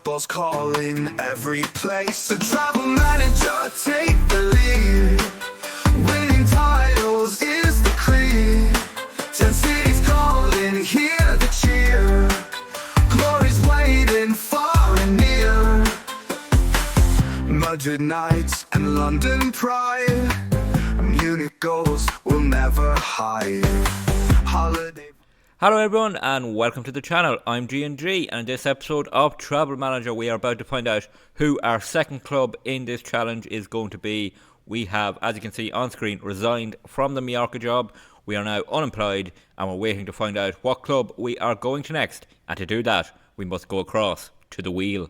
football's calling every place. The travel manager, take the lead. Winning titles is the creed. 10 cities calling, hear the cheer. Glory's waiting far and near. Madrid nights and London pride. Munich goals will never hide. Holiday. Hello everyone and welcome to the channel. I'm G&G, and in this episode of Travel Manager we are about to find out who our second club in this challenge is going to be. We have, as you can see on screen, resigned from the Mallorca job. We are now unemployed and we're waiting to find out what club we are going to next, and to do that we must go across to the wheel.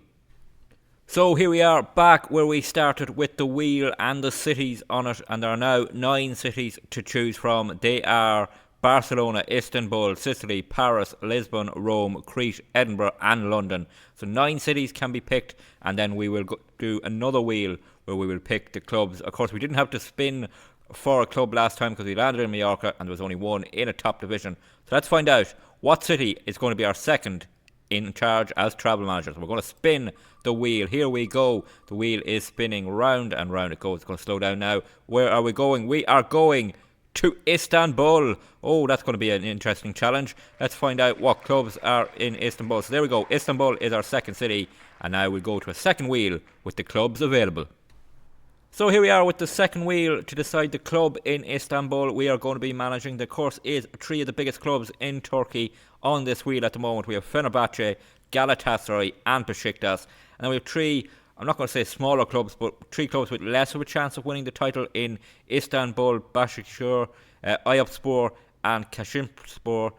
So here we are back where we started with the wheel and the cities on it, and there are now 9 cities to choose from. They are Barcelona, Istanbul, Sicily, Paris, Lisbon, Rome, Crete, Edinburgh and London. So 9 cities can be picked, and then we will do another wheel where we will pick the clubs. Of course, we didn't have to spin for a club last time because we landed in Mallorca and there was only one in a top division. So let's find out what city is going to be our second in charge as travel manager. So we're going to spin the wheel. Here we go. The wheel is spinning round and round it goes. It's going to slow down now. Where are we going? We are going to Istanbul. Oh, that's going to be an interesting challenge. Let's find out what clubs are in Istanbul. So there we go. Istanbul is our second city, and now we'll go to a second wheel with the clubs available. So here we are with the second wheel to decide the club in Istanbul we are going to be managing. The course is 3 of the biggest clubs in Turkey on this wheel at the moment. We have Fenerbahce, Galatasaray and Besiktas. And then we have 3, I'm not going to say smaller clubs, but 3 clubs with less of a chance of winning the title in Istanbul: Başakşehir, Eyüpspor and Kaşimpor.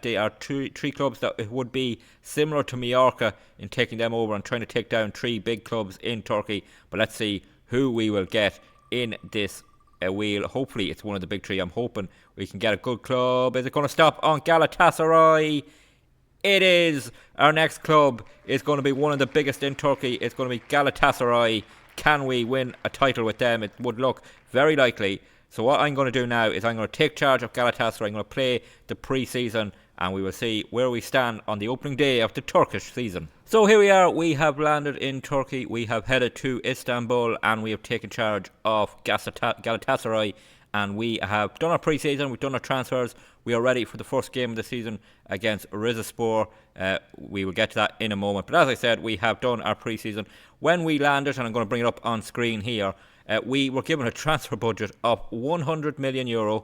They are 3 clubs that it would be similar to Mallorca in taking them over and trying to take down 3 big clubs in Turkey. But let's see who we will get in this wheel. Hopefully it's one of the big 3. I'm hoping we can get a good club. Is it going to stop on Galatasaray? It is. Our next club is going to be one of the biggest in Turkey. It's going to be Galatasaray. Can we win a title with them? It would look very likely. So what I'm going to do now is I'm going to take charge of Galatasaray. I'm going to play the pre-season and we will see where we stand on the opening day of the Turkish season. So here we are. We have landed in Turkey. We have headed to Istanbul and we have taken charge of Galatasaray. And we have done our pre-season, we've done our transfers. We are ready for the first game of the season against Rizespor. We will get to that in a moment. But as I said, we have done our pre-season. When we landed, and I'm going to bring it up on screen here, we were given a transfer budget of €100 million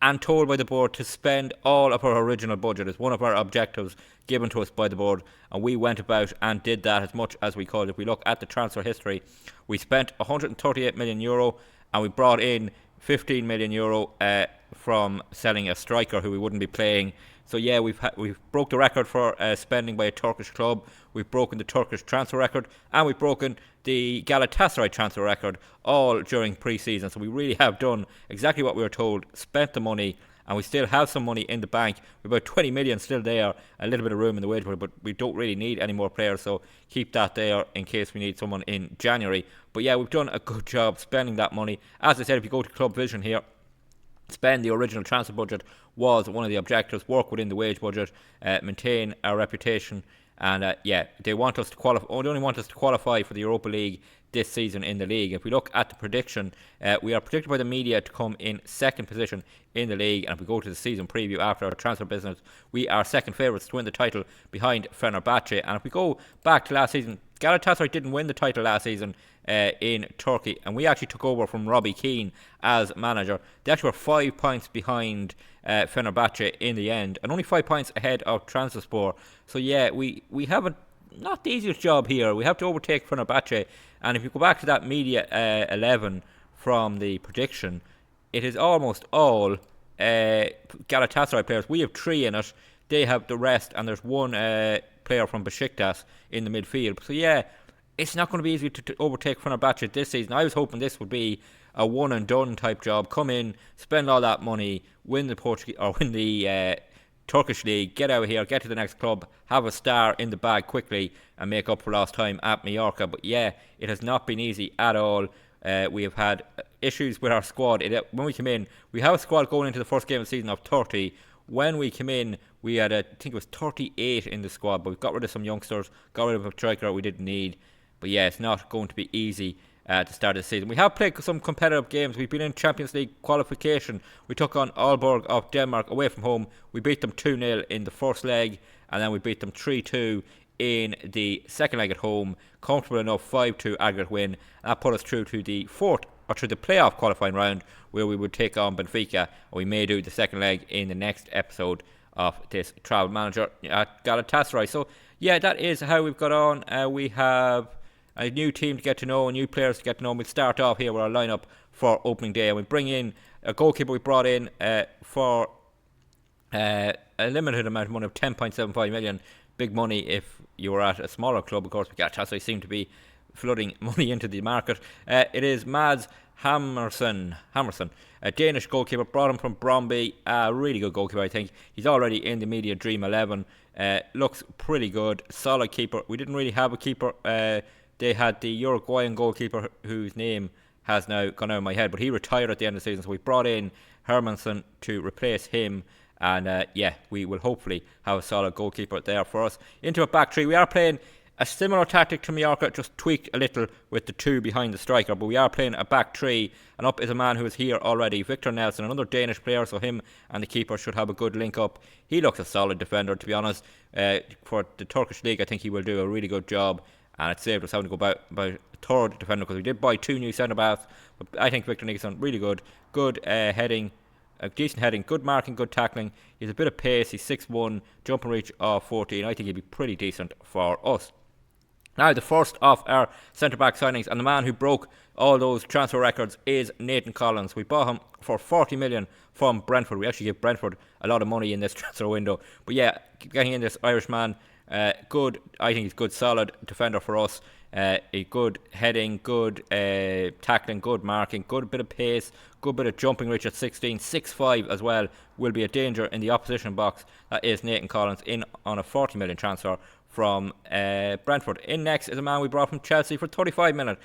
and told by the board to spend all of our original budget. It's one of our objectives given to us by the board, and we went about and did that as much as we could. If we look at the transfer history, we spent €138 million and we brought in €15 million from selling a striker who we wouldn't be playing. So yeah, we've broke the record for spending by a Turkish club. We've broken the Turkish transfer record, and we've broken the Galatasaray transfer record all during pre-season. So we really have done exactly what we were told, spent the money, and we still have some money in the bank. We've about 20 million still there, a little bit of room in the wage budget, but we don't really need any more players, so keep that there in case we need someone in January. But yeah, we've done a good job spending that money. As I said, if you go to Club Vision here, spend the original transfer budget was one of the objectives, work within the wage budget, maintain our reputation, and yeah, they want us to qualify. They only want us to qualify for the Europa League this season in the league. If we look at the prediction, we are predicted by the media to come in second position in the league, and if we go to the season preview after our transfer business, we are second favourites to win the title behind Fenerbahce. And if we go back to last season, Galatasaray didn't win the title last season in Turkey, and we actually took over from Robbie Keane as manager. They actually were 5 points behind Fenerbahce in the end, and only 5 points ahead of Trabzonspor. So yeah, we have not the easiest job here. We have to overtake Fenerbahce, and if you go back to that media 11 from the prediction, it is almost all Galatasaray players. We have 3 in it. They have the rest, and there's one player from Besiktas in the midfield. So yeah, it's not going to be easy to overtake Fenerbahce this season. I was hoping this would be a one and done type job. Come in, spend all that money, win the Turkish league, get out of here, get to the next club, have a star in the bag quickly and make up for lost time at Mallorca. But yeah, it has not been easy at all. We have had issues with our squad. When we come in, we have a squad going into the first game of the season of 30. When we come in, We had, I think it was 38 in the squad, but we've got rid of some youngsters, got rid of a striker we didn't need. But yeah, it's not going to be easy to start the season. We have played some competitive games. We've been in Champions League qualification. We took on Aalborg of Denmark away from home. We beat them 2-0 in the first leg, and then we beat them 3-2 in the second leg at home. Comfortable enough 5-2 aggregate win. And that put us through to the playoff qualifying round, where we would take on Benfica. We may do the second leg in the next episode of this Travel Manager at Galatasaray. So yeah, that is how we've got on. We have a new team to get to know, new players to get to know. We'll start off here with our lineup for opening day, and we bring in a goalkeeper we brought in for a limited amount of money of 10.75 million. Big money if you were at a smaller club, of course. Galatasaray seem to be flooding money into the market. It is Mads Hammerson, a Danish goalkeeper, brought him from Brøndby. A really good goalkeeper, I think. He's already in the media dream 11. Looks pretty good, solid keeper. We didn't really have a keeper. They had the Uruguayan goalkeeper whose name has now gone out of my head, but he retired at the end of the season, so we brought in Hermansson to replace him. And we will hopefully have a solid goalkeeper there for us. Into a back three. We are playing a similar tactic to Mallorca, just tweaked a little with the two behind the striker, but we are playing a back three, and up is a man who is here already, Victor Nelson, another Danish player, so him and the keeper should have a good link up. He looks a solid defender, to be honest. For the Turkish league, I think he will do a really good job, and it saved us having to go about a third defender, because we did buy 2 new centre-backs, but I think Victor Nelson, really good heading, decent heading, good marking, good tackling. He's a bit of pace, he's 6'1", jump and reach of 14. I think he'd be pretty decent for us. Now, the first of our centre-back signings, and the man who broke all those transfer records, is Nathan Collins. We bought him for 40 million from Brentford. We actually gave Brentford a lot of money in this transfer window. But yeah, getting in this Irishman, good. I think he's good, solid defender for us. A good heading, good tackling, good marking, good bit of pace, good bit of jumping reach at 16, 6'5" as well. Will be a danger in the opposition box. That is Nathan Collins in on a 40 million transfer from Brentford. In next is a man we brought from Chelsea for 35 million.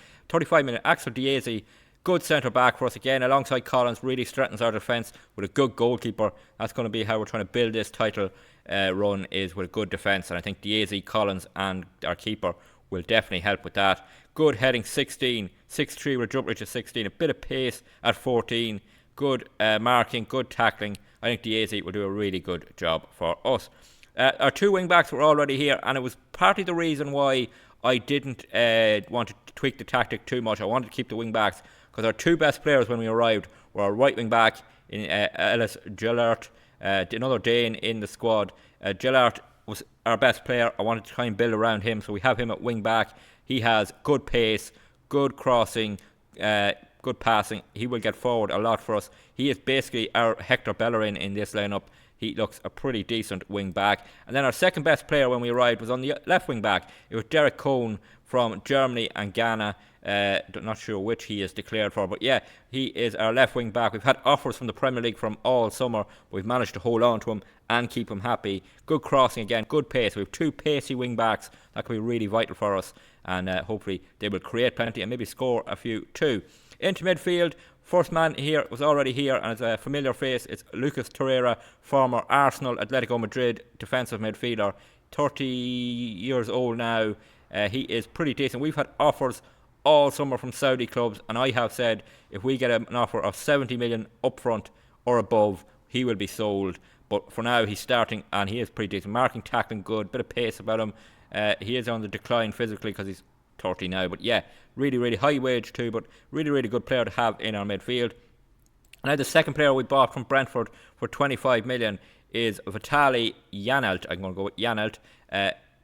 Axel Diezi, good centre back for us again, alongside Collins. Really strengthens our defence with a good goalkeeper. That's going to be how we're trying to build this title run, is with a good defence. And I think Diezi, Collins, and our keeper will definitely help with that. Good heading, 16, 6'3" with a jump reach of 16, a bit of pace at 14, good marking, good tackling. I think Diezi will do a really good job for us. Our 2 wing backs were already here, and it was partly the reason why I didn't want to tweak the tactic too much. I wanted to keep the wing backs, because our 2 best players when we arrived were our right wing back in Ellis Gillard, another Dane in the squad. Gillard was our best player. I wanted to try and build around him, so we have him at wing back. He has good pace, good crossing, good passing. He will get forward a lot for us. He is basically our Hector Bellerin in this lineup. He looks a pretty decent wing back. And then our second best player when we arrived was on the left wing back. It was Derek Cohn from Germany and Ghana. Not sure which he is declared for, but yeah, he is our left wing back. We've had offers from the Premier League from all summer, but we've managed to hold on to him and keep him happy. Good crossing again, good pace. We have 2 pacey wing backs that could be really vital for us, and hopefully they will create plenty and maybe score a few too. Into midfield, first man here was already here, and it's a familiar face. It's Lucas Torreira, former Arsenal, Atletico Madrid defensive midfielder, 30 years old now. He is pretty decent. We've had offers all summer from Saudi clubs, and I have said if we get an offer of 70 million upfront or above, he will be sold. But for now, he's starting, and he is pretty decent. Marking, tackling, good, bit of pace about him. He is on the decline physically because he's 30 now, but yeah, really high wage too, but really good player to have in our midfield. Now the second player we bought from Brentford for 25 million is Vitaly Janelt. I'm going to go with Janelt.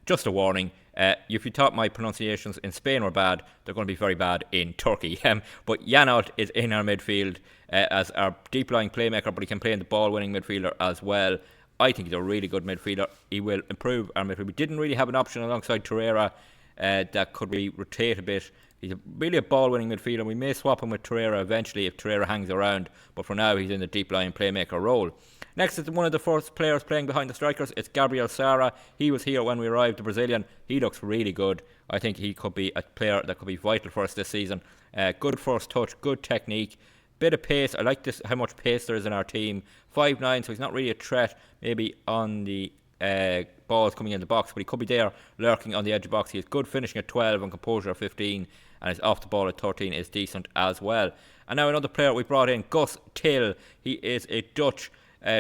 Just a warning, if you thought my pronunciations in Spain were bad, they're going to be very bad in Turkey. But Janelt is in our midfield as our deep lying playmaker, but he can play in the ball winning midfielder as well. I think he's a really good midfielder. He will improve our midfield. We didn't really have an option alongside Torreira that could be rotate a bit. He's really a ball-winning midfielder. We may swap him with Torreira eventually if Torreira hangs around, but for now he's in the deep-lying playmaker role. Next is one of the first players playing behind the strikers. It's Gabriel Sara. He was here when we arrived, the Brazilian. He looks really good. I think he could be a player that could be vital for us this season. Good first touch, good technique, Bit of pace. I like this, how much pace there is in our team. 5'9", so he's not really a threat maybe on the balls coming in the box, but he could be there lurking on the edge of the box. He has good finishing at 12 and composure at 15, and his off the ball at 13 is decent as well. And now another player we brought in, Gus Till. He is a Dutch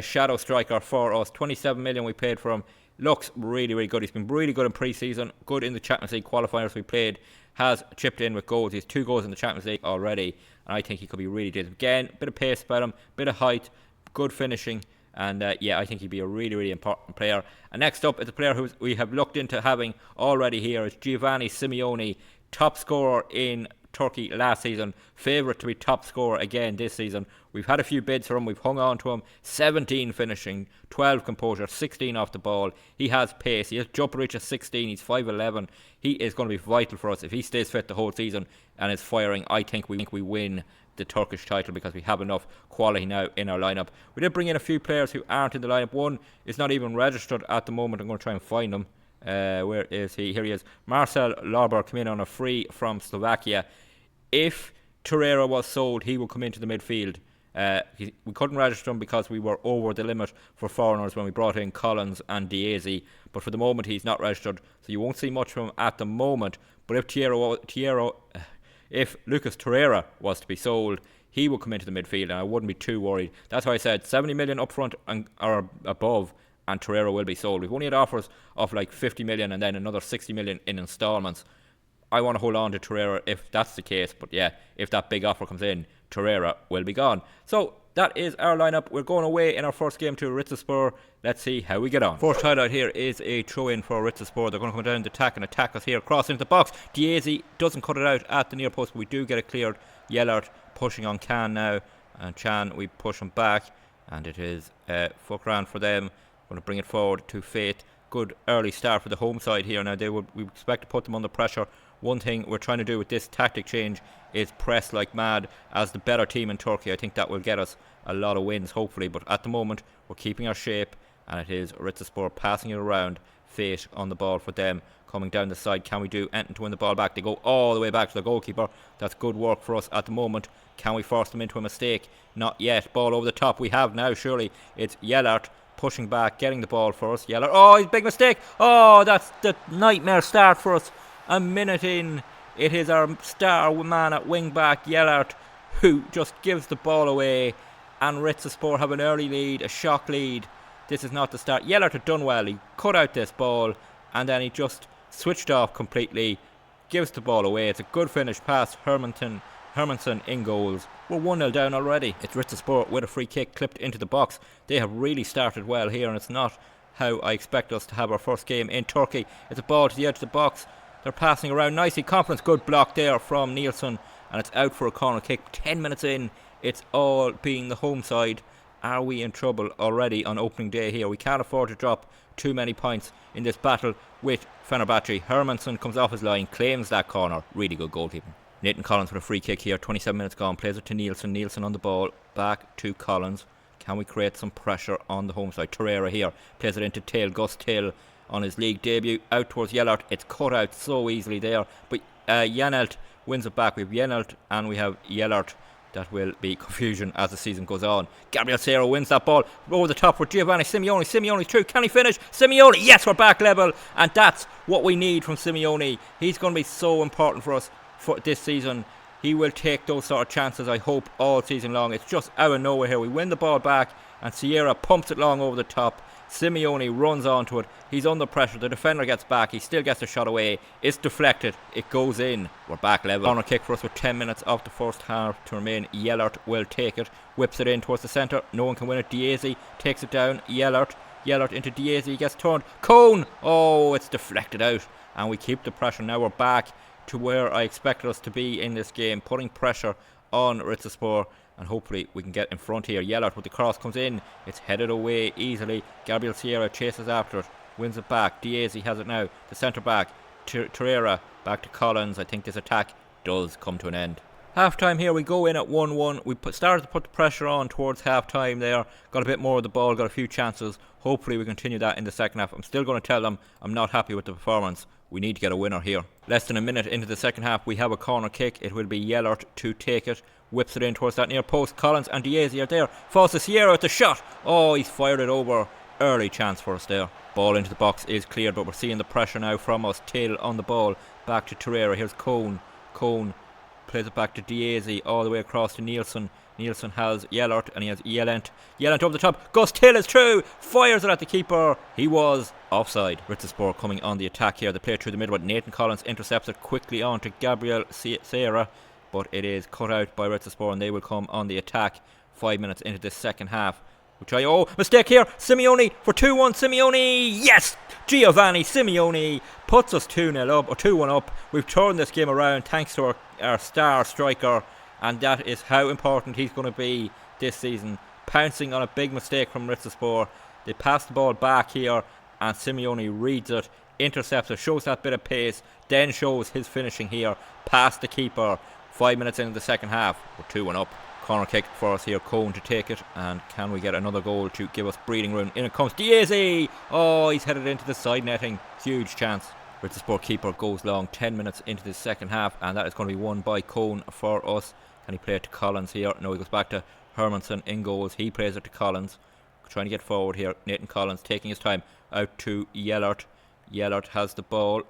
shadow striker for us. 27 million we paid for him. Looks really, really good. He's been really good in pre-season, good in the Champions League qualifiers we played, has chipped in with goals. He has 2 goals in the Champions League already, and I think he could be really good. Again, bit of pace about him, bit of height, good finishing, and I think he'd be a really, really important player. And next up is a player who we have looked into having already here. It's Giovanni Simeone, top scorer in Turkey last season, favourite to be top scorer again this season. We've had a few bids for him, we've hung on to him. 17 finishing, 12 composure, 16 off the ball. He has pace, he has jump reach at 16, he's 5'11". He is going to be vital for us if he stays fit the whole season and is firing. I think we win the Turkish title because we have enough quality now in our lineup. We did bring in a few players who aren't in the lineup. One is not even registered at the moment. I'm going to try and find him. Where is he? Here he is. Marcel Larber came in on a free from Slovakia. If Torreira was sold, he will come into the midfield. We couldn't register him because we were over the limit for foreigners when we brought in Collins and Diaz, but for the moment he's not registered, so you won't see much from him at the moment. But if Lucas Torreira was to be sold, he will come into the midfield, and I wouldn't be too worried. That's why I said 70 million up front or above, and Torreira will be sold. We've only had offers of like 50 million and then another 60 million in instalments. I want to hold on to Torreira if that's the case, but yeah, if that big offer comes in, Torreira will be gone. So that is our lineup. We're going away in our first game to Ritterspur. Let's see how we get on. First highlight here is a throw-in for Ritterspur. They're going to come down the attack and attack us here, cross into the box. Diaz doesn't cut it out at the near post, but we do get it cleared. Yellert pushing on Can now, and Chan, we push him back, and it is fuck round for them. Going to bring it forward to Faith. Good early start for the home side here. Now we expect to put them under pressure. One thing we're trying to do with this tactic change is press like mad as the better team in Turkey. I think that will get us a lot of wins, hopefully. But at the moment, we're keeping our shape, and it is Ritterspur passing it around. Fate on the ball for them, coming down the side. Can we do anything to win the ball back? They go all the way back to the goalkeeper. That's good work for us at the moment. Can we force them into a mistake? Not yet. Ball over the top. We have now, surely. It's Yellert pushing back, getting the ball for us. Yellert. Oh, big mistake. Oh, that's the nightmare start for us. A minute in, it is our star man at wing back, Yellert, who just gives the ball away, and Ritterspur have an early lead, a shock lead. This is not the start. Yellert had done well. He cut out this ball, and then he just switched off completely, gives the ball away. It's a good finish past Hermansen in goals. We're 1-0 down already. It's Ritterspur with a free kick clipped into the box. They have really started well here, and it's not how I expect us to have our first game in Turkey. It's a ball to the edge of the box. They're passing around nicely. Confidence, good block there from Nielsen, and it's out for a corner kick. 10 minutes in, it's all being the home side. Are we in trouble already on opening day here? We can't afford to drop too many points in this battle with Fenerbahce. Hermansen comes off his line, claims that corner. Really good goalkeeping. Nathan Collins with a free kick here. 27 minutes gone. Plays it to Nielsen. Nielsen on the ball. Back to Collins. Can we create some pressure on the home side? Torreira here. Plays it into Till. Gus Till on his league debut, out towards Yellert. It's cut out so easily there, but Janelt wins it back. We have Janelt and we have Yellert. That will be confusion as the season goes on. Gabriel Serra wins that ball over the top for Giovanni Simeone. Simeone through, can he finish? Simeone, yes, we're back level, and that's what we need from Simeone. He's going to be so important for us for this season. He will take those sort of chances, I hope, all season long. It's just out of nowhere here. We win the ball back, and Sierra pumps it long over the top. Simeone runs onto it. He's under pressure. The defender gets back. He still gets the shot away. It's deflected. It goes in. We're back level. Corner kick for us with 10 minutes of the first half to remain. Yellert will take it. Whips it in towards the centre. No one can win it. Diaz takes it down. Yellert into Diaz. He gets turned. Cone. Oh, it's deflected out. And we keep the pressure. Now we're back to where I expected us to be in this game. Putting pressure on Ritterspur. And hopefully we can get in front here. Yellert with the cross comes in. It's headed away easily. Gabriel Sierra chases after it. Wins it back. Diaz has it now. The centre back. Torreira back to Collins. I think this attack does come to an end. Half time here. We go in at 1-1. We started to put the pressure on towards half time there. Got a bit more of the ball. Got a few chances. Hopefully we continue that in the second half. I'm still going to tell them I'm not happy with the performance. We need to get a winner here. Less than a minute into the second half, we have a corner kick. It will be Yellert to take it. Whips it in towards that near post. Collins and Diaz are there. Falls to Sierra with the shot. Oh, he's fired it over. Early chance for us there. Ball into the box is cleared, but we're seeing the pressure now from us. Till on the ball. Back to Torreira. Here's Cone. Cone plays it back to Diaz all the way across to Nielsen. Nielsen has Yellert and he has Yellent. Yellent over the top. Gus Till is through. Fires it at the keeper. He was offside. Rittersport coming on the attack here. They play through the middle, but Nathan Collins intercepts it quickly on to Gabriel Sierra. But it is cut out by Rittersport and they will come on the attack 5 minutes into the second half. Mistake here. Simeone for 2-1. Simeone, yes! Giovanni Simeone puts us 2-0 up, or 2-1 up. We've turned this game around thanks to our star striker, and that is how important he's going to be this season. Pouncing on a big mistake from Rittersport. They pass the ball back here, and Simeone reads it, intercepts it, shows that bit of pace, then shows his finishing here, past the keeper. 5 minutes into the second half, we're 2-1 up. Corner kick for us here, Cone to take it, and can we get another goal to give us breathing room? In it comes Diaz. Oh, he's headed into the side netting. Huge chance. Rittersport keeper goes long 10 minutes into the second half, and that is going to be won by Cone for us. Can he play it to Collins here? No, he goes back to Hermanson in goals. He plays it to Collins, trying to get forward here. Nathan Collins taking his time out to Yellert. Yellert has the ball,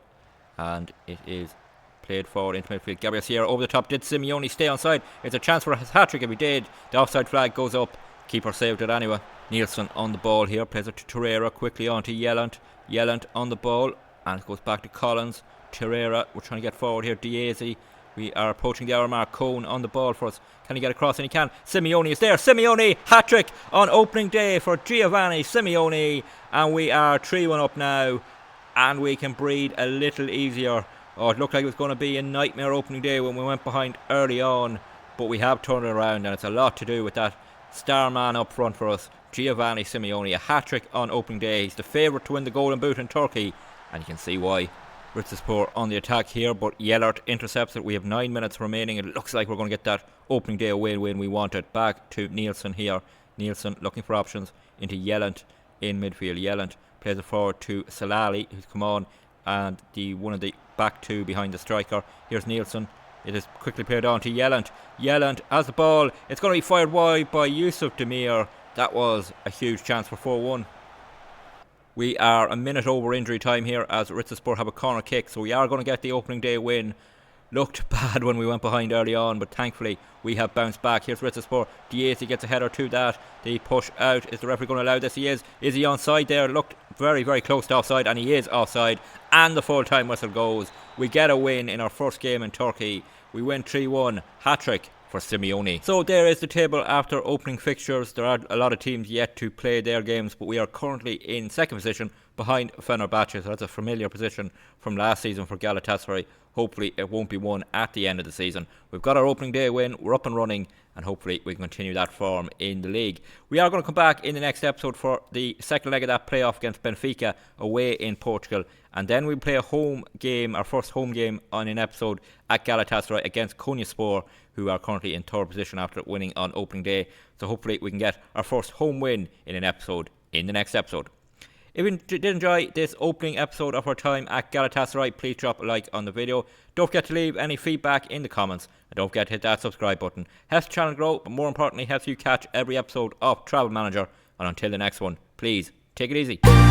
and it is played forward into midfield. Gabriel Sierra over the top. Did Simeone stay onside? It's a chance for his hat-trick if he did. The offside flag goes up. Keeper saved it anyway. Nielsen on the ball here. Plays it to Torreira. Quickly on to Yellent. Yellent on the ball. And it goes back to Collins. Torreira. We're trying to get forward here. Diaz. We are approaching the hour mark. Cone on the ball for us. Can he get across? And he can. Simeone is there. Simeone. Hat-trick on opening day for Giovanni Simeone. And we are 3-1 up now. And we can breathe a little easier. Oh, it looked like it was going to be a nightmare opening day when we went behind early on. But we have turned it around, and it's a lot to do with that star man up front for us, Giovanni Simeone. A hat-trick on opening day. He's the favourite to win the Golden Boot in Turkey, and you can see why. Rittersport on the attack here, but Yellert intercepts it. We have 9 minutes remaining. It looks like we're going to get that opening day away win we wanted. Back to Nielsen here. Nielsen looking for options into Yellent in midfield. Yellent plays it forward to Salali, who's come on, and one of the back two behind the striker. Here's Nielsen. It is quickly played on to Yellent. Yellent has the ball. It's going to be fired wide by Yusuf Demir. That was a huge chance for 4-1. We are a minute over injury time here as Rittersport have a corner kick, so we are going to get the opening day win. Looked bad when we went behind early on, but thankfully we have bounced back. Here's Rittersport. Diaz gets a header to that. The push out. Is the referee going to allow this? He is. Is he onside there? Looked very, very close to offside, and he is offside. And the full-time whistle goes. We get a win in our first game in Turkey. We win 3-1. Hat-trick for Simeone. So there is the table after opening fixtures. There are a lot of teams yet to play their games, but we are currently in second position behind Fenerbahce. So that's a familiar position from last season for Galatasaray. Hopefully it won't be won at the end of the season. We've got our opening day win, we're up and running, and hopefully we can continue that form in the league. We are going to come back in the next episode for the second leg of that playoff against Benfica away in Portugal, and then we play a home game, our first home game on an episode at Galatasaray against Konyaspor, who are currently in third position after winning on opening day. So hopefully we can get our first home win in an episode in the next episode. If you did enjoy this opening episode of our time at Galatasaray, please drop a like on the video. Don't forget to leave any feedback in the comments. And don't forget to hit that subscribe button. Helps the channel grow, but more importantly, helps you catch every episode of Travel Manager. And until the next one, please take it easy.